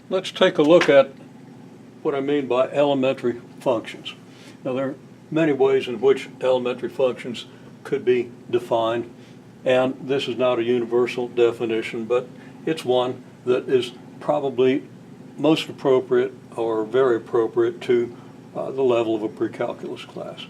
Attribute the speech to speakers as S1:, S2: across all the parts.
S1: let's take a look at what I mean by elementary functions. Now, there are many ways in which elementary functions could be defined, and this is not a universal definition, but it's one that is probably most appropriate or very appropriate to the level of a pre-calculus class.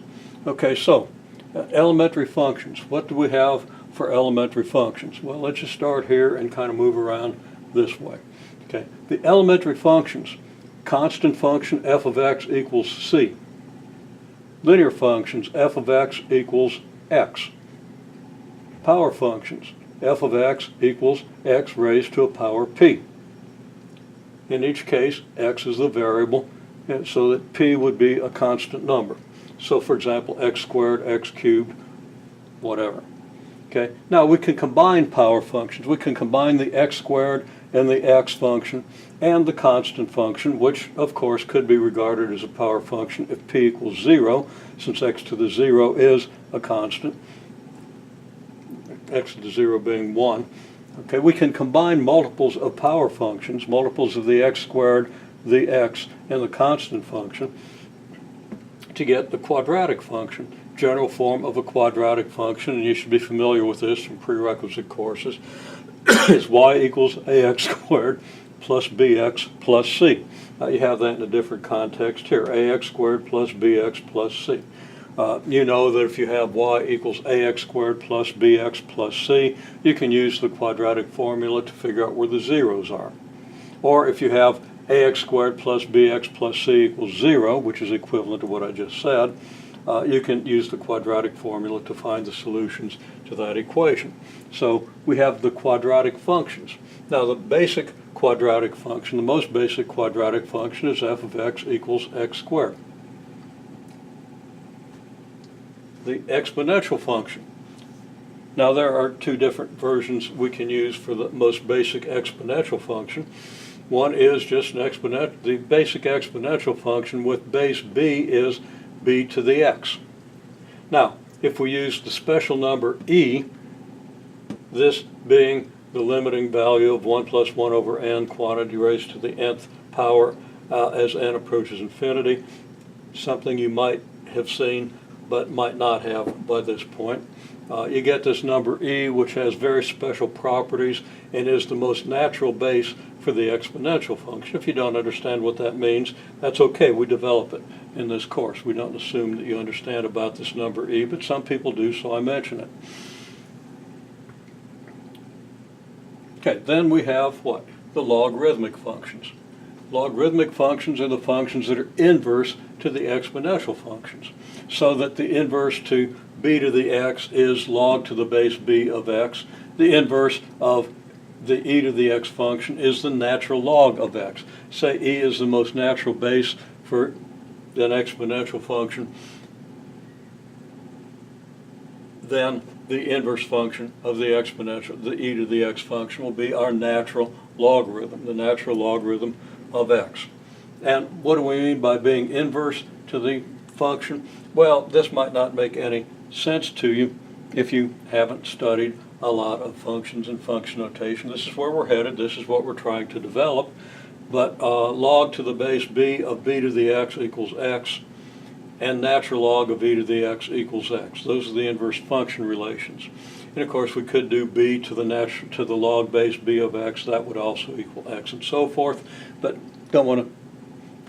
S1: Okay, so elementary functions. What do we have for elementary functions? Well, let's just start here and kind of move around this way. Okay, the elementary functions: constant function f of x equals c. Linear functions: f of x equals x. Power functions: f of x equals x raised to a power p. In each case, x is the variable, so that p would be a constant number. So, for example, x squared, x cubed, whatever. Okay. Now, we can combine power functions. We can combine the x squared and the x function and the constant function, which, of course, could be regarded as a power function if p equals 0, since x to the 0 is a constant, x to the 0 being 1. Okay, we can combine multiples of power functions, multiples of the x squared, the x, and the constant function to get the quadratic function, general form of a quadratic function, and you should be familiar with this from prerequisite courses, is y equals ax squared plus bx plus c. You have that in a different context here, ax squared plus bx plus c. You know that if you have y equals ax squared plus bx plus c, you can use the quadratic formula to figure out where the zeros are. Or if you have ax squared plus bx plus c equals 0, which is equivalent to what I just said, you can use the quadratic formula to find the solutions to that equation. So we have the quadratic functions. Now, the basic quadratic function, the most basic quadratic function, is f of x equals x squared. The exponential function. Now, there are two different versions we can use for the most basic exponential function. One is just an exponential. The basic exponential function with base b is b to the x. Now, if we use the special number e, this being the limiting value of 1 plus 1 over n quantity raised to the nth power as n approaches infinity, something you might have seen but might not have by this point. You get this number e, which has very special properties and is the most natural base for the exponential function. If you don't understand what that means, that's okay. We develop it in this course. We don't assume that you understand about this number e, but some people do, so I mention it. Okay, then we have what? The logarithmic functions. Logarithmic functions are the functions that are inverse to the exponential functions, so that the inverse to b to the x is log to the base b of x. The inverse of the e to the x function is the natural log of x. Say e is the most natural base for an exponential function, then the inverse function of the exponential, the e to the x function, will be our natural logarithm, the natural logarithm of x. And what do we mean by being inverse to the function? Well, this might not make any sense to you if you haven't studied a lot of functions and function notation. This is where we're headed. This is what we're trying to develop. But log to the base b of b to the x equals x, and natural log of e to the x equals x. Those are the inverse function relations. And of course, we could do b to the log base b of x. That would also equal x, and so forth. But don't want to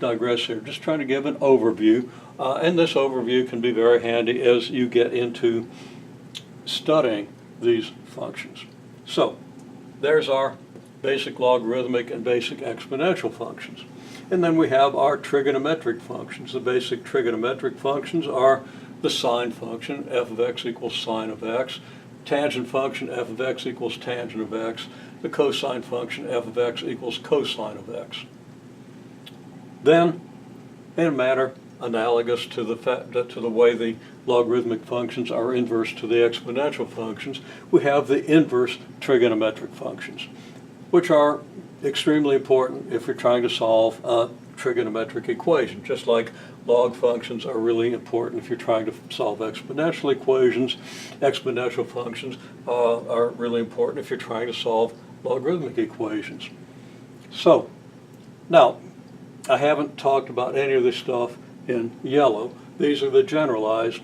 S1: digress here. Just trying to give an overview. And this overview can be very handy as you get into studying these functions. So there's our basic logarithmic and basic exponential functions. And then we have our trigonometric functions. The basic trigonometric functions are the sine function, f of x equals sine of x, tangent function, f of x equals tangent of x, the cosine function, f of x equals cosine of x. Then, in a manner analogous to the way the logarithmic functions are inverse to the exponential functions, we have the inverse trigonometric functions, which are extremely important if you're trying to solve a trigonometric equation. Just like log functions are really important if you're trying to solve exponential equations, exponential functions are really important if you're trying to solve logarithmic equations. So, Now, I haven't talked about any of this stuff in yellow. These are the generalized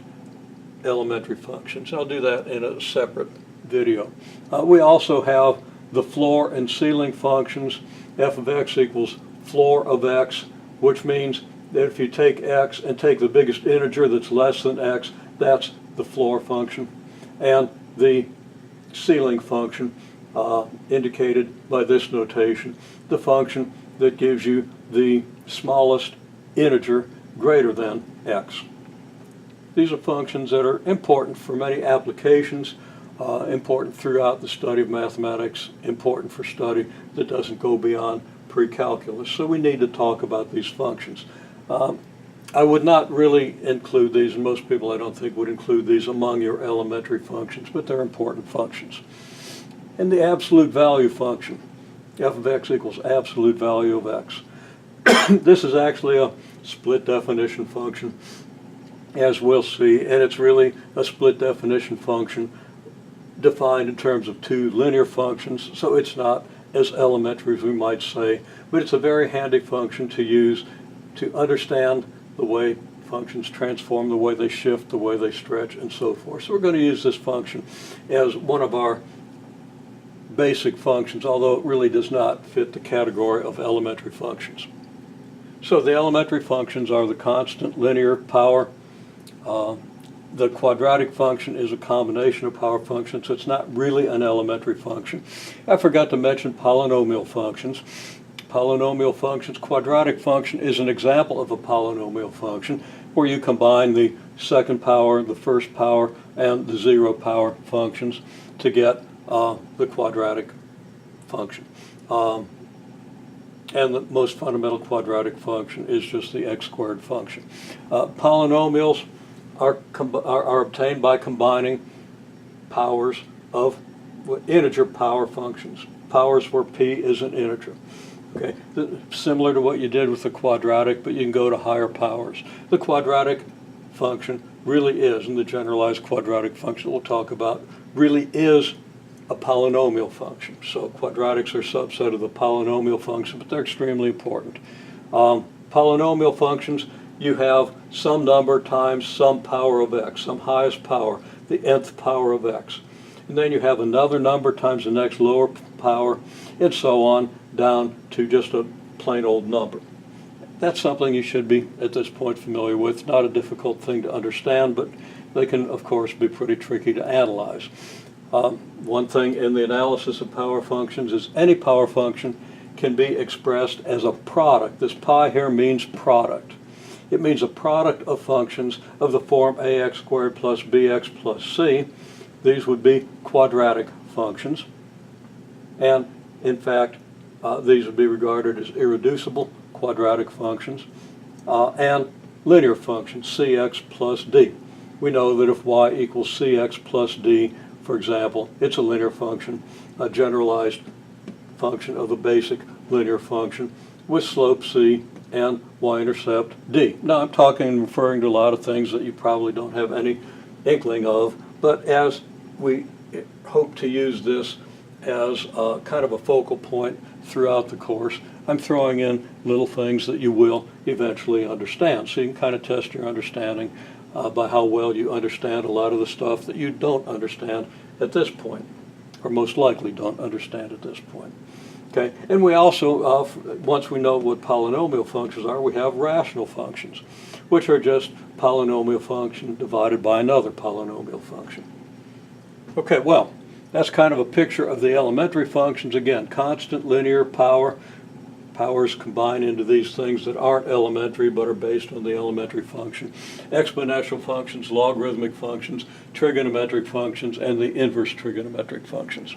S1: elementary functions. I'll do that in a separate video. We also have the floor and ceiling functions. F of x equals floor of x, which means that if you take x and take the biggest integer that's less than x, that's the floor function. And the ceiling function, indicated by this notation, the function that gives you the smallest integer greater than x. These are functions that are important for many applications, important throughout the study of mathematics, important for study that doesn't go beyond pre-calculus. So we need to talk about these functions. I would not really include these, and most people I don't think would include these among your elementary functions, but they're important functions. And the absolute value function, f of x equals absolute value of x. This is actually a split definition function, as we'll see, and it's really a split definition function defined in terms of two linear functions, so it's not as elementary as we might say, but it's a very handy function to use to understand the way functions transform, the way they shift, the way they stretch, and so forth. So we're going to use this function as one of our basic functions, although it really does not fit the category of elementary functions. So the elementary functions are the constant, linear, power. The quadratic function is a combination of power functions, so it's not really an elementary function. I forgot to mention polynomial functions. Polynomial functions, quadratic function is an example of a polynomial function where you combine the second power, the first power, and the zero power functions to get the quadratic function. And the most fundamental quadratic function is just the x squared function. Polynomials are obtained by combining powers of integer power functions. Powers where p is an integer. Okay, similar to what you did with the quadratic, but you can go to higher powers. The quadratic function really is, and the generalized quadratic function we'll talk about, really is a polynomial function. So quadratics are a subset of the polynomial function, but they're extremely important. Polynomial functions, you have some number times some power of x, some highest power, the nth power of x. And then you have another number times the next lower power, and so on, down to just a plain old number. That's something you should be, at this point, familiar with. Not a difficult thing to understand, but they can, of course, be pretty tricky to analyze. One thing in the analysis of power functions is any power function can be expressed as a product. This pi here means product. It means a product of functions of the form ax squared plus bx plus c. These would be quadratic functions. And, in fact, these would be regarded as irreducible quadratic functions. And linear functions, cx plus d. We know that if y equals cx plus d, for example, it's a linear function, a generalized function of the basic linear function with slope c and y-intercept d. Now I'm talking and referring to a lot of things that you probably don't have any inkling of, but as we hope to use this as kind of a focal point throughout the course, I'm throwing in little things that you will eventually understand. So you can kind of test your understanding by how well you understand a lot of the stuff that you don't understand at this point, or most likely don't understand at this point. Okay, and we also, once we know what polynomial functions are, we have rational functions, which are just polynomial function divided by another polynomial function. Okay, well, that's kind of a picture of the elementary functions. Again, constant, linear, power. Powers combine into these things that aren't elementary but are based on the elementary function. Exponential functions, logarithmic functions, trigonometric functions, and the inverse trigonometric functions.